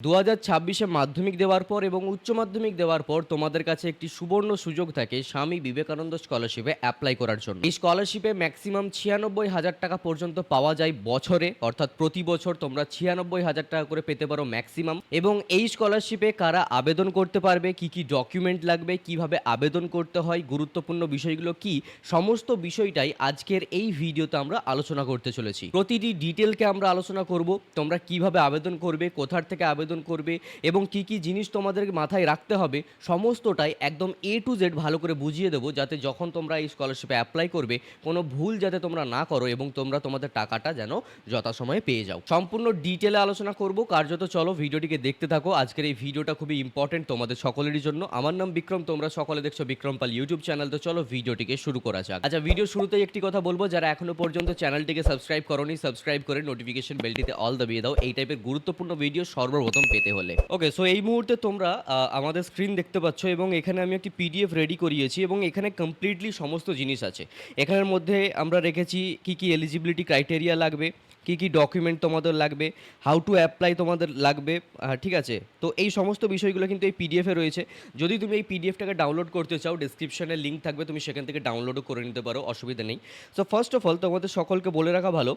2026-এ মাধ্যমিক দেওয়ার পর এবং উচ্চ মাধ্যমিক দেওয়ার পর তোমাদের কাছে একটি সুবর্ণ সুযোগ থাকে স্বামী বিবেকানন্দ স্কলারশিপে অ্যাপ্লাই করার জন্য। এই স্কলারশিপে ম্যাক্সিমাম 96,000 টাকা পর্যন্ত পাওয়া যায় বছরে, অর্থাৎ প্রতি বছর তোমরা 96,000 টাকা করে পেতে পারো ম্যাক্সিমাম। এবং এই স্কলারশিপে কারা আবেদন করতে পারবে, কি কি ডকুমেন্ট লাগবে, কিভাবে আবেদন করতে হয়, গুরুত্বপূর্ণ বিষয়গুলো কি, সমস্ত বিষয়টাই আজকের এই ভিডিওতে আমরা আলোচনা করতে চলেছি। প্রতিটি ডিটেলকে আমরা আলোচনা করব, তোমরা কিভাবে আবেদন করবে, কোথার থেকে আবেদন করবে এবং কি কি জিনিস তোমাদের মাথায় রাখতে হবে, সমস্তটাই একদম A to Z ভালো করে বুঝিয়ে দেবো, যাতে যখন তোমরা এই স্কলারশিপে অ্যাপ্লাই করবে কোনো ভুল যাতে তোমরা না করো এবং তোমরা তোমাদের টাকাটা যেন যথাসময়ে পেয়ে যাও। সম্পূর্ণ ডিটেলে আলোচনা করব, কার্যত চলো ভিডিওটিকে দেখতে থাকো। আজকের এই ভিডিওটা খুবই ইম্পর্টেন্ট তোমাদের সকলেরই জন্য। আমার নাম বিক্রম, তোমরা সকলে দেখছো বিক্রম পাল ইউটিউব চ্যানেল। তো চলো ভিডিওটিকে শুরু করা যাক। আচ্ছা, ভিডিও শুরুতেই একটি কথা বলবো, যারা এখনো পর্যন্ত চ্যানেলটিকে সাবস্ক্রাইব করোনি, সাবস্ক্রাইব করে নোটিফিকেশন বেলটিতে অল দাবিয়ে দাও এই টাইপের গুরুত্বপূর্ণ ভিডিও সর্বপ্রথম পেতে হলে। ওকে, সো এই মুহূর্তে তোমরা আমাদের স্ক্রিন দেখতে পাচ্ছ এবং এখানে আমি একটি পিডিএফ রেডি করিয়েছি এবং এখানে কমপ্লিটলি সমস্ত জিনিস আছে। এখানের মধ্যে আমরা রেখেছি কি কি এলিজিবিলিটি ক্রাইটেরিয়া লাগবে, কি কি ডকুমেন্ট তোমাদের লাগবে, হাউ টু অ্যাপ্লাই তোমাদের লাগবে, ঠিক আছে। তো এই সমস্ত বিষয়গুলো কিন্তু এই পিডিএফে রয়েছে। যদি তুমি এই পিডিএফটাকে ডাউনলোড করতে চাও, ডিসক্রিপশনে লিঙ্ক থাকবে, তুমি সেখান থেকে ডাউনলোডও করে নিতে পারো, অসুবিধা নেই। সো ফার্স্ট অফ অল তোমাদের সকলকে বলে রাখা ভালো,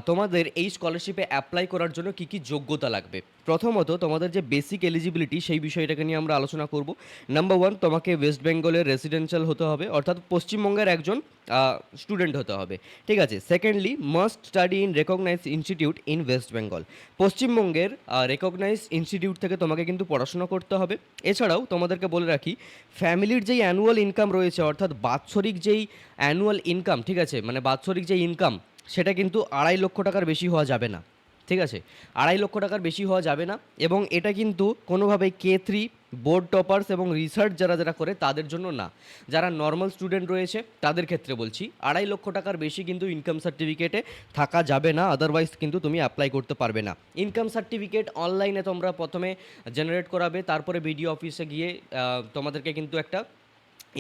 তোমাদের এই স্কলারশিপে অ্যাপ্লাই করার জন্য কি কি যোগ্যতা লাগবে। প্রথমত তোমাদের যে বেসিক এলিজিবিলিটি সেই বিষয়টাকে নিয়ে আমরা আলোচনা করব। নাম্বার 1, তোমাকে ওয়েস্ট বেঙ্গলের রেসিডেন্সিয়াল হতে হবে, অর্থাৎ পশ্চিমবঙ্গের একজন স্টুডেন্ট হতে হবে, ঠিক আছে। Secondly, must study in recognise institute in West Bengal. পশ্চিমবঙ্গের রেকগনাইজ ইনস্টিটিউট থেকে তোমাকে কিন্তু পড়াশোনা করতে হবে। এছাড়াও তোমাদেরকে বলে রাখি, ফ্যামিলির যেই অ্যানুয়াল ইনকাম রয়েছে, অর্থাৎ বাৎসরিক যেই অ্যানুয়াল ইনকাম, ঠিক আছে, মানে বাৎসরিক যেই ইনকাম, সেটা কিন্তু 2.5 লক্ষ টাকার বেশি হওয়া যাবে না, ঠিক আছে। 2.5 লক্ষ টাকার বেশি হওয়া যাবে না এবং এটা কিন্তু কোনোভাবেই K3 বোর্ড টপার্স এবং রিসার্চ যারা যারা করে তাদের জন্য না। যারা নর্মাল স্টুডেন্ট রয়েছে তাদের ক্ষেত্রে বলছি, 2.5 লক্ষ টাকার বেশি কিন্তু ইনকাম সার্টিফিকেটে থাকা যাবে না, আদারওয়াইজ কিন্তু তুমি অ্যাপ্লাই করতে পারবে না। ইনকাম সার্টিফিকেট অনলাইনে তোমরা প্রথমে জেনারেট করাবে, তারপরে বিডিও অফিসে গিয়ে তোমাদেরকে কিন্তু একটা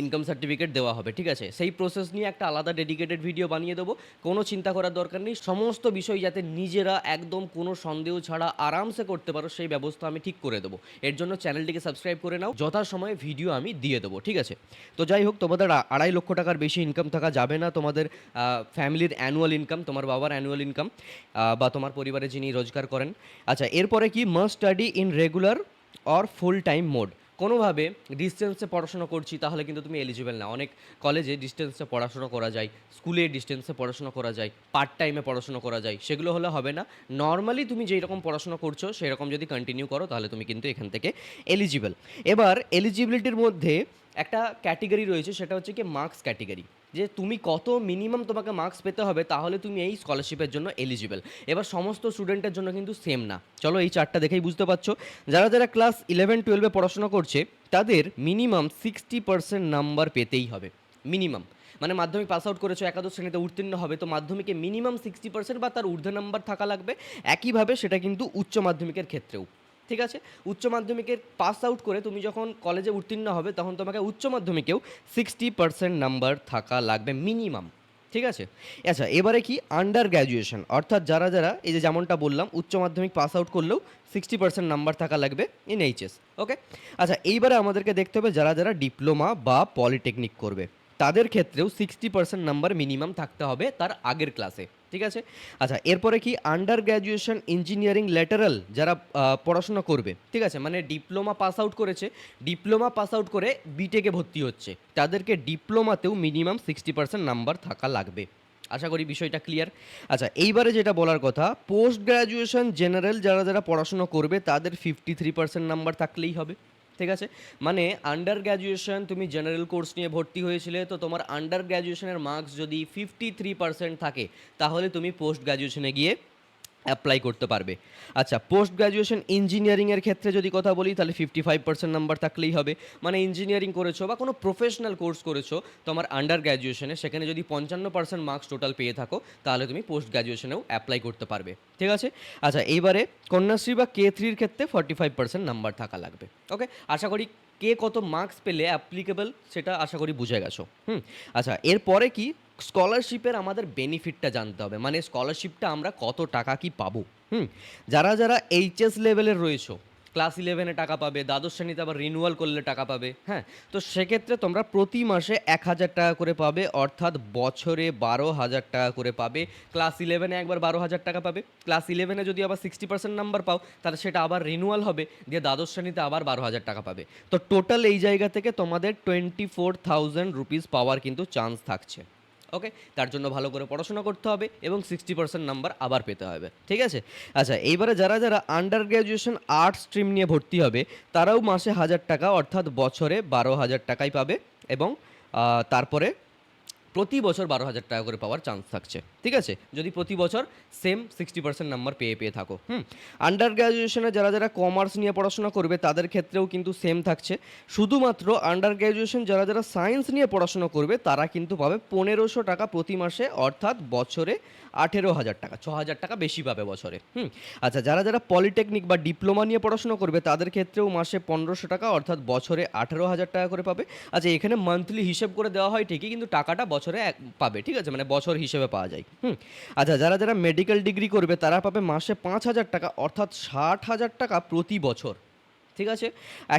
ইনকাম সার্টিফিকেট দেওয়া হবে, ঠিক আছে। সেই প্রসেস নিয়ে একটা আলাদা ডেডিকেটেড ভিডিও বানিয়ে দেবো, কোনো চিন্তা করার দরকার নেই। সমস্ত বিষয় যাতে নিজেরা একদম কোনো সন্দেহ ছাড়া আরামসে করতে পারো সেই ব্যবস্থা আমি ঠিক করে দেবো। এর জন্য চ্যানেলটিকে সাবস্ক্রাইব করে নাও, যথাসময়ে ভিডিও আমি দিয়ে দেবো, ঠিক আছে। তো যাই হোক, তোমাদের 2.5 লক্ষ টাকার বেশি ইনকাম থাকা যাবে না। তোমাদের ফ্যামিলির অ্যানুয়াল ইনকাম, তোমার বাবার অ্যানুয়াল ইনকাম বা তোমার পরিবারে যিনি রোজগার করেন। আচ্ছা, এরপরে কি, must study in regular or full time mode. কোনোভাবে ডিস্টেন্সে পড়াশোনা করছি তাহলে কিন্তু তুমি এলিজিবল না। অনেক কলেজে ডিস্টেন্সে পড়াশোনা করা যায়, স্কুলে ডিস্টেন্সে পড়াশোনা করা যায়, পার্ট টাইমে পড়াশোনা করা যায়, সেগুলো হলে হবে না। নর্মালি তুমি যেই রকম পড়াশোনা করছো সেই রকম যদি কন্টিনিউ করো তাহলে তুমি কিন্তু এখান থেকে এলিজিবল। এবার এলিজিবিলিটির মধ্যে একটা ক্যাটেগরি রয়েছে, সেটা হচ্ছে কি মার্কস ক্যাটেগরি, যে তুমি কত মিনিমাম তোমাকে মার্কস পেতে হবে তাহলে তুমি এই স্কলারশিপের জন্য এলিজিবল। এবার সমস্ত স্টুডেন্টের জন্য কিন্তু সেম না। চলো এই চারটা দেখেই বুঝতে পারছো। যারা যারা ক্লাস 11-12-এ পড়াশোনা করছে তাদের মিনিমাম 60% নাম্বার পেতেই হবে। মিনিমাম মানে মাধ্যমিক পাস আউট করেছো, একাদশ শ্রেণীতে উত্তীর্ণ হবে, তো মাধ্যমিকে মিনিমাম 60% বা তার ঊর্ধ্বে নাম্বার থাকা লাগবে। একইভাবে সেটা কিন্তু উচ্চ মাধ্যমিকের ক্ষেত্রেও, ঠিক আছে। উচ্চ মাধ্যমিকের পাস আউট করে তুমি যখন কলেজে উত্তীর্ণ হবে তখন তোমাকে উচ্চ মাধ্যমিকেও 60% নাম্বার থাকা লাগবে মিনিমাম, ঠিক আছে। আচ্ছা, এবারে কি, আন্ডার গ্র্যাজুয়েশন, অর্থাৎ যারা যারা এই যে যেমনটা বললাম উচ্চ মাধ্যমিক পাস আউট করলেও 60% নাম্বার থাকা লাগবে ইন এইচএস, ওকে। আচ্ছা, এইবারে আমাদেরকে দেখতে হবে যারা যারা ডিপ্লোমা বা পলিটেকনিক করবে তাদের ক্ষেত্রেও 60% নাম্বার মিনিমাম থাকতে হবে তার আগের ক্লাসে, ঠিক আছে। আচ্ছা, এরপরে কি, আন্ডার গ্র্যাজুয়েশন ইঞ্জিনিয়ারিং ল্যাটারাল যারা পড়াশোনা করবে, ঠিক আছে, মানে ডিপ্লোমা পাস আউট করেছে, ডিপ্লোমা পাস আউট করে বিটেকে ভর্তি হচ্ছে, তাদেরকে ডিপ্লোমাতেও মিনিমাম 60% নাম্বার থাকা লাগবে। আশা করি বিষয়টা ক্লিয়ার। আচ্ছা, এইবারে যেটা বলার কথা, পোস্ট গ্র্যাজুয়েশন জেনারেল যারা যারা পড়াশোনা করবে তাদের 53% নাম্বার থাকলেই হবে, ঠিক আছে। মানে আন্ডার গ্র্যাজুয়েশন তুমি জেনারেল কোর্স নিয়ে ভর্তি হয়েছিলে, তো তোমার আন্ডার গ্র্যাজুয়েশনের মার্কস যদি 53% থাকে তাহলে তুমি পোস্ট গ্র্যাজুয়েশনে গিয়ে অ্যাপ্লাই করতে পারবে। আচ্ছা, পোস্ট গ্র্যাজুয়েশন ইঞ্জিনিয়ারিংয়ের ক্ষেত্রে যদি কথা বলি তাহলে 55% নাম্বার থাকলেই হবে। মানে ইঞ্জিনিয়ারিং করেছো বা কোনো প্রফেশনাল কোর্স করেছো তোমার আন্ডার গ্র্যাজুয়েশনে, সেখানে যদি 55% মার্কস টোটাল পেয়ে থাকো তাহলে তুমি পোস্ট গ্র্যাজুয়েশনেও অ্যাপ্লাই করতে পারবে, ঠিক আছে। আচ্ছা, এইবারে কন্যাশ্রী বা K3-র ক্ষেত্রে 45% নাম্বার থাকা লাগবে, ওকে। আশা করি কে কত মার্কস পেলে অ্যাপ্লিকেবল সেটা আশা করি বুঝে গেছো। আচ্ছা, এরপরে কি, স্কলারশিপের আমাদের বেনিফিটটা জানতে হবে, মানে স্কলারশিপটা আমরা কত টাকা কি পাবো। যারা যারা এইচএস লেভেলের রয়েছো, ক্লাস ইলেভেনে টাকা পাবে, দ্বাদশ শ্রেণীতে আবার রিনিউয়াল করলে টাকা পাবে। হ্যাঁ, তো সেক্ষেত্রে তোমরা প্রতি মাসে 1,000 টাকা করে পাবে, অর্থাৎ বছরে 12,000 টাকা করে পাবে। ক্লাস ইলেভেনে একবার 12,000 টাকা পাবে, ক্লাস ইলেভেনে যদি আবার 60% নাম্বার পাও তাহলে সেটা আবার রিনিউয়াল হবে, দিয়ে দ্বাদশ শ্রেণীতে আবার 12,000 টাকা পাবে। তো টোটাল এই জায়গা থেকে তোমাদের 24,000 রুপিস পাওয়ার কিন্তু চান্স থাকছে। ওকে, তার জন্য ভালো করে পড়াশোনা করতে হবে এবং 60% নাম্বার আবার পেতে হবে, ঠিক আছে। আচ্ছা, এইবারে যারা যারা আন্ডার গ্র্যাজুয়েশন আর্টস স্ট্রিম নিয়ে ভর্তি হবে তারাও মাসে 1,000 টাকা অর্থাৎ বছরে 12,000 টাকাই পাবে, এবং তারপরে প্রতি বছর 12,000 টাকা করে পাওয়ার চান্স থাকছে, ঠিক আছে, যদি প্রতি বছর সেম 60% নাম্বার পেয়ে থাকো। আন্ডার গ্র্যাজুয়েশনে যারা যারা কমার্স নিয়ে পড়াশোনা করবে তাদের ক্ষেত্রেও কিন্তু সেম থাকছে। শুধুমাত্র আন্ডার গ্র্যাজুয়েশন যারা যারা সায়েন্স নিয়ে পড়াশোনা করবে তারা কিন্তু পাবে 1,500 টাকা প্রতি মাসে, অর্থাৎ বছরে 18,000 টাকা, 6,000 টাকা বেশি পাবে বছরে। আচ্ছা, যারা যারা পলিটেকনিক বা ডিপ্লোমা নিয়ে পড়াশোনা করবে তাদের ক্ষেত্রেও মাসে 1,500 টাকা, অর্থাৎ বছরে 18,000 টাকা করে পাবে। আচ্ছা, এখানে মান্থলি হিসেব করে দেওয়া হয় ঠিকই, কিন্তু টাকাটা বছরে পাবে, ঠিক আছে, মানে বছর হিসেবে পাওয়া যায়। আচ্ছা, যারা যারা মেডিকেল ডিগ্রি করবে তারা পাবে মাসে 5,000 টাকা, অর্থাৎ 60,000 টাকা প্রতি বছর, ঠিক আছে।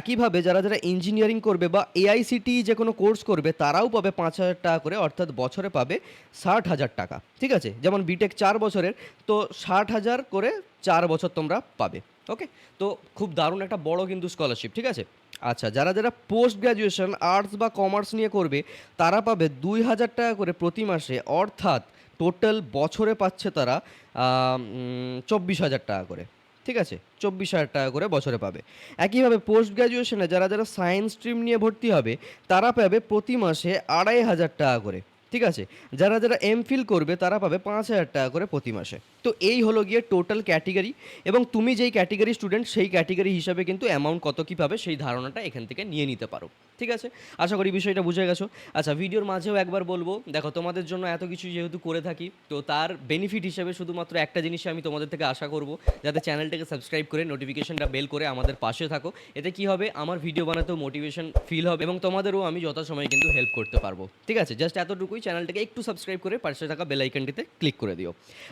একইভাবে যারা যারা ইঞ্জিনিয়ারিং করবে বা এআইসিটি যে কোনো কোর্স করবে তারাও পাবে 5,000 টাকা করে, অর্থাৎ বছরে পাবে 60,000 টাকা, ঠিক আছে। যেমন বিটেক 4 বছরের, তো 60,000 করে 4 বছর তোমরা পাবে। ওকে, তো খুব দারুণ একটা বড় কিন্তু স্কলারশিপ, ঠিক আছে। আচ্ছা, যারা যারা পোস্ট গ্র্যাজুয়েশন আর্টস বা কমার্স নিয়ে করবে তারা পাবে 2,000 টাকা করে প্রতি মাসে, অর্থাৎ টোটাল বছরে পাচ্ছে তারা 24,000 টাকা করে, ঠিক আছে, 24,000 টাকা করে বছরে পাবে। একইভাবে পোস্ট গ্র্যাজুয়েশনে যারা যারা সায়েন্স স্ট্রিম নিয়ে ভর্তি হবে তারা পাবে প্রতি মাসে 2,500 টাকা করে, ঠিক আছে। যারা যারা এমফিল করবে তারা পাবে 5,000 টাকা করে প্রতি মাসে। তো এই হলো গিয়ে টোটাল ক্যাটেগরি, এবং তুমি যেই ক্যাটেগরি স্টুডেন্ট সেই ক্যাটেগরি হিসাবে কিন্তু অ্যামাউন্ট কত কী পাবে সেই ধারণাটা এখান থেকে নিয়ে নিতে পারো, ঠিক আছে। আশা করি বিষয়টা বুঝে গেছো। আচ্ছা, ভিডিওর মাঝেও একবার বলবো, দেখো তোমাদের জন্য এত কিছু যেহেতু করে থাকি, তো তার বেনিফিট হিসেবে শুধুমাত্র একটা জিনিসই আমি তোমাদের থেকে আশা করব, যাতে চ্যানেলটাকে সাবস্ক্রাইব করে নোটিফিকেশনটা বেল করে আমাদের পাশে থাকো। এতে কি হবে, আমার ভিডিও বানাতেও মোটিভেশন ফিল হবে এবং তোমাদেরও আমি যথাসময়ে কিন্তু হেল্প করতে পারবো, ঠিক আছে। জাস্ট এতটুকুই, চ্যানেলটাকে একটু সাবস্ক্রাইব করে পাশে থাকা বেল আইকনটিতে ক্লিক করে দিও।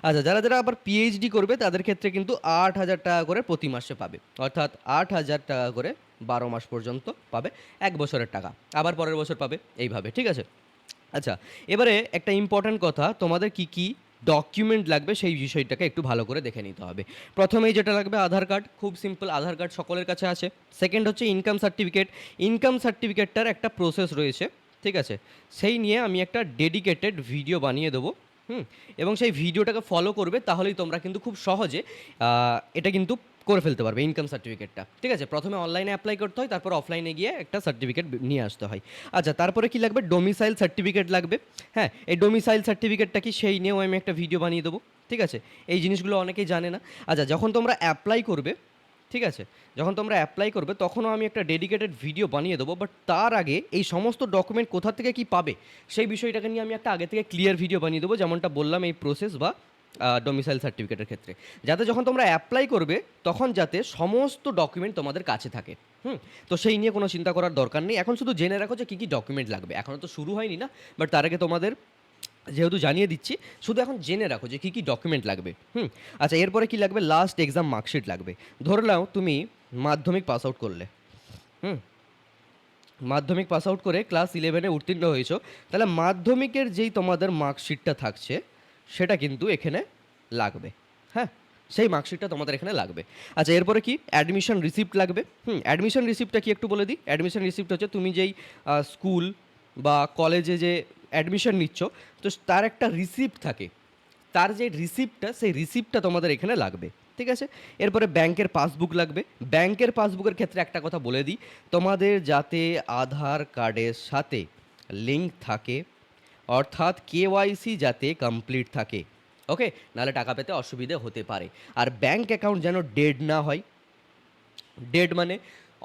আচ্ছা, যারা যারা আবার পিএইচডি করবে তাদের ক্ষেত্রে কিন্তু 8,000 টাকা করে প্রতি মাসে পাবে, অর্থাৎ 8,000 টাকা করে 12 মাস পর্যন্ত পাবে, 1 বছরের টাকা, আবার পরের বছর পাবে, এইভাবে, ঠিক আছে। আচ্ছা, এবারে একটা ইম্পর্ট্যান্ট কথা, তোমাদের কি কি ডকুমেন্ট লাগবে সেই বিষয়টাকে একটু ভালো করে দেখে নিতে হবে। প্রথমেই যেটা লাগবে আধার কার্ড, খুব সিম্পল, আধার কার্ড সকলের কাছে আছে। সেকেন্ড হচ্ছে ইনকাম সার্টিফিকেট, ইনকাম সার্টিফিকেটটার একটা প্রসেস রয়েছে, ঠিক আছে, সেই নিয়ে আমি একটা ডেডিকেটেড ভিডিও বানিয়ে দেবো। এবং সেই ভিডিওটাকে ফলো করবে, তাহলেই তোমরা কিন্তু খুব সহজে এটা কিন্তু করে ফেলতে পারবে ইনকাম সার্টিফিকেটটা, ঠিক আছে। প্রথমে অনলাইনে অ্যাপ্লাই করতে হয়, তারপর অফলাইনে গিয়ে একটা সার্টিফিকেট নিয়ে আসতে হয়। আচ্ছা, তারপরে কি লাগবে, ডোমিসাইল সার্টিফিকেট লাগবে। হ্যাঁ, এই ডোমিসাইল সার্টিফিকেটটা কি সেই নিয়েও আমি একটা ভিডিও বানিয়ে দেবো, ঠিক আছে। এই জিনিসগুলো অনেকেই জানে না। আচ্ছা, যখন তোমরা অ্যাপ্লাই করবে, ঠিক আছে, যখন তোমরা অ্যাপ্লাই করবে তখনও আমি একটা ডেডিকেটেড ভিডিও বানিয়ে দেবো, বাট তার আগে এই সমস্ত ডকুমেন্ট কোথা থেকে কি পাবে সেই বিষয়টাকে নিয়ে আমি একটা আগে থেকে ক্লিয়ার ভিডিও বানিয়ে দেবো, যেমনটা বললাম এই প্রসেস বা ডোমিসাইল সার্টিফিকেটের ক্ষেত্রে, যাতে যখন তোমরা অ্যাপ্লাই করবে তখন যাতে সমস্ত ডকুমেন্ট তোমাদের কাছে থাকে। তো সেই নিয়ে কোনো চিন্তা করার দরকার নেই। এখন শুধু জেনে রাখো যে কী কী ডকুমেন্ট লাগবে, এখনও তো শুরু হয়নি না, বাট তার আগে তোমাদের যেহেতু জানিয়ে দিচ্ছি, শুধু এখন জেনে রাখো যে কী কী ডকুমেন্ট লাগবে। আচ্ছা, এরপরে কি লাগবে, লাস্ট এক্সাম মার্কশিট লাগবে। ধরে নাও তুমি মাধ্যমিক পাস আউট করলে, মাধ্যমিক পাস আউট করে ক্লাস 11-এ উত্তীর্ণ হয়েছো, তাহলে মাধ্যমিকের যেই তোমাদের মার্কশিটটা থাকছে সেটা কিন্তু এখানে লাগবে। হ্যাঁ, সেই মার্কশিটটা তোমাদের এখানে লাগবে। আচ্ছা, এরপরে কি, অ্যাডমিশন রিসিপ্ট লাগবে। অ্যাডমিশন রিসিপ্টটা কি একটু বলে দিই। অ্যাডমিশন রিসিপ্ট হচ্ছে তুমি যেই স্কুল বা কলেজে যে অ্যাডমিশন নিচ্ছ, তো তার একটা রিসিপ্ট থাকে, তার যে রিসিপ্টটা সেই রিসিপ্টটা তোমাদের এখানে লাগবে, ঠিক আছে। এরপরে ব্যাংকের পাসবুক লাগবে। ব্যাংকের পাসবুকের ক্ষেত্রে একটা কথা বলে দিই, তোমাদের যাতে আধার কার্ডের সাথে লিঙ্ক থাকে, অর্থাৎ কেওয়াইসি যাতে কমপ্লিট থাকে, ওকে, নাহলে টাকা পেতে অসুবিধে হতে পারে। আর ব্যাংক অ্যাকাউন্ট যেন ডেড না হয়। ডেড মানে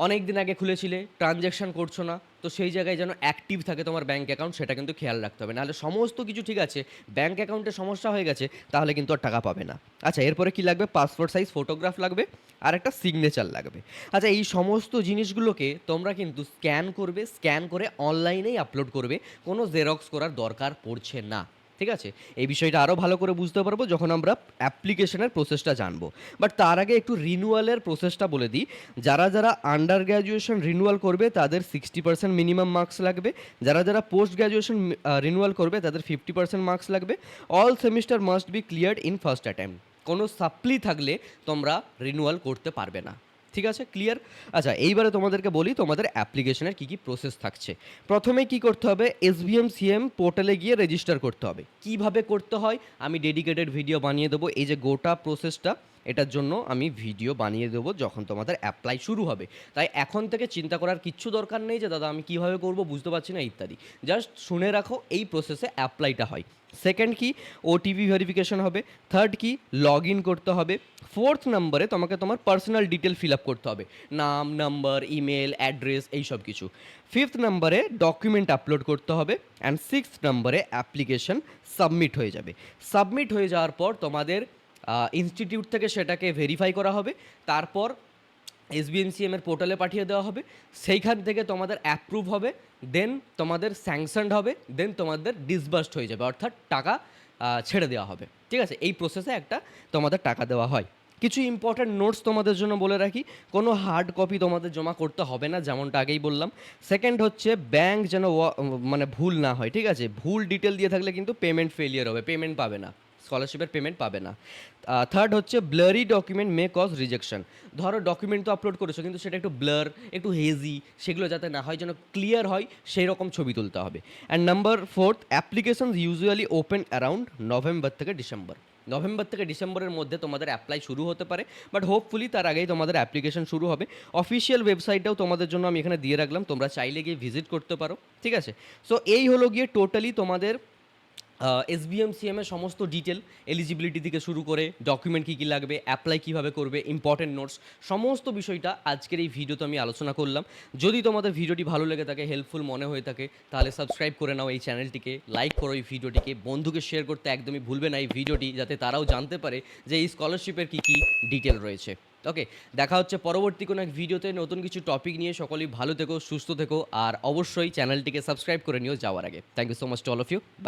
অনেক দিন আগে খুলেছিলে, ট্রানজ্যাকশন করছো না, তো সেই জায়গায় যেন অ্যাক্টিভ থাকে তোমার ব্যাঙ্ক অ্যাকাউন্ট, সেটা কিন্তু খেয়াল রাখতে হবে। নাহলে সমস্ত কিছু ঠিক আছে, ব্যাঙ্ক অ্যাকাউন্টে সমস্যা হয়ে গেছে, তাহলে কিন্তু আর টাকা পাবে না। আচ্ছা, এরপরে কি লাগবে? পাসপোর্ট সাইজ ফটোগ্রাফ লাগবে আর একটা সিগনেচার লাগবে। আচ্ছা, এই সমস্ত জিনিসগুলোকে তোমরা কিন্তু স্ক্যান করবে, স্ক্যান করে অনলাইনেই আপলোড করবে, কোনো জেরক্স করার দরকার পড়ছে না। ঠিক আছে? এই বিষয়টা আরও ভালো করে বুঝতে পারবো যখন আমরা অ্যাপ্লিকেশনের প্রসেসটা জানবো। বাট তার আগে একটু রিনিউয়ালের প্রসেসটা বলে দিই। যারা যারা আন্ডার গ্র্যাজুয়েশন রিনিউয়াল করবে তাদের 60% মিনিমাম মার্কস লাগবে। যারা যারা পোস্ট গ্র্যাজুয়েশন রিনিউয়াল করবে তাদের 50% মার্কস লাগবে। All semester must be cleared in first attempt. কোনো সাপ্লি থাকলে তোমরা রিনিউয়াল করতে পারবে না। ঠিক আছে, ক্লিয়ার? আচ্ছা, এইবারে তোমাদেরকে বলি তোমাদের অ্যাপ্লিকেশনের কী কী প্রসেস থাকছে। প্রথমে কি করতে হবে? SBMCM পোর্টালে গিয়ে রেজিস্টার করতে হবে। কিভাবে করতে হয় আমি ডেডিকেটেড ভিডিও বানিয়ে দেবো। এই যে গোটা প্রসেসটা, এটার জন্য আমি ভিডিও বানিয়ে দেবো যখন তোমাদের অ্যাপ্লাই শুরু হবে। তাই এখন থেকে চিন্তা করার কিচ্ছু দরকার নেই যে দাদা আমি কীভাবে করব, বুঝতে পারছি না ইত্যাদি। জাস্ট শুনে রাখো এই প্রসেসে অ্যাপ্লাইটা হয়। সেকেন্ড কি? ওটিপি ভেরিফিকেশন হবে। থার্ড কি? লগ ইন করতে হবে। ফোর্থ নম্বরে তোমাকে তোমার পার্সোনাল ডিটেল ফিল আপ করতে হবে, নাম, নাম্বার, ইমেল, অ্যাড্রেস, এই সব কিছু। ফিফথ নম্বরে ডকুমেন্ট আপলোড করতে হবে। অ্যান্ড সিক্সথ নম্বরে অ্যাপ্লিকেশন সাবমিট হয়ে যাবে। সাবমিট হয়ে যাওয়ার পর তোমাদের ইনস্টিটিউট থেকে সেটাকে ভেরিফাই করা হবে। তারপর SBMCM এর পোর্টালে পাঠিয়ে দেওয়া হবে। সেইখান থেকে তোমাদের অ্যাপ্রুভ হবে, দেন তোমাদের স্যাংশনড হবে, দেন তোমাদের ডিসবার্সড হয়ে যাবে, অর্থাৎ টাকা ছেড়ে দেওয়া হবে। ঠিক আছে? এই প্রসেসে একটা তোমাদের টাকা দেওয়া হয়। কিছু ইম্পর্ট্যান্ট নোটস তোমাদের জন্য বলে রাখি, কোনো হার্ড কপি তোমাদের জমা করতে হবে না, যেমনটা আগেই বললাম। সেকেন্ড হচ্ছে ব্যাংক যেন মানে ভুল না হয়। ঠিক আছে? ভুল ডিটেল দিয়ে থাকলে কিন্তু পেমেন্ট ফেলিয়ার হবে, পেমেন্ট পাবে না, স্কলারশিপের পেমেন্ট পাবে না। থার্ড হচ্ছে blurry document may cause rejection. ধরো ডকুমেন্ট তো আপলোড করেছো কিন্তু সেটা একটু ব্লার, একটু হেজি, সেগুলো যাতে না হয়, যেন ক্লিয়ার হয় সেই রকম ছবি তুলতে হবে। And number fourth, applications usually open around November থেকে ডিসেম্বর। নভেম্বর থেকে ডিসেম্বরের মধ্যে তোমাদের অ্যাপ্লাই শুরু হতে পারে, বাট হোপফুলি তার আগেই তোমাদের অ্যাপ্লিকেশন শুরু হবে। অফিসিয়াল ওয়েবসাইটটাও তোমাদের জন্য আমি এখানে দিয়ে রাখলাম, তোমরা চাইলে গিয়ে ভিজিট করতে পারো। ঠিক আছে? সো এই হলো গিয়ে টোটালি তোমাদের SBMCM এর সমস্ত ডিটেল, এলিজিবিলিটি থেকে শুরু করে ডকুমেন্ট কী কী লাগবে, অ্যাপ্লাই কীভাবে করবে, ইম্পর্টেন্ট নোটস, সমস্ত বিষয়টা আজকের এই ভিডিওতে আমি আলোচনা করলাম। যদি তোমাদের ভিডিওটি ভালো লেগে থাকে, হেল্পফুল মনে হয়ে থাকে, তাহলে সাবস্ক্রাইব করে নাও এই চ্যানেলটিকে, লাইক করো এই ভিডিওটিকে, বন্ধুকে শেয়ার করতে একদমই ভুলবে না এই ভিডিওটি, যাতে তারাও জানতে পারে যে এই স্কলারশিপের কী কী ডিটেল রয়েছে। ওকে, দেখা হচ্ছে পরবর্তী কোনো এক ভিডিওতে নতুন কিছু টপিক নিয়ে। সকলেই ভালো থেকো, সুস্থ থেকো, আর অবশ্যই চ্যানেলটিকে সাবস্ক্রাইব করে নিও যাওয়ার আগে। Thank you so much to all of you. By.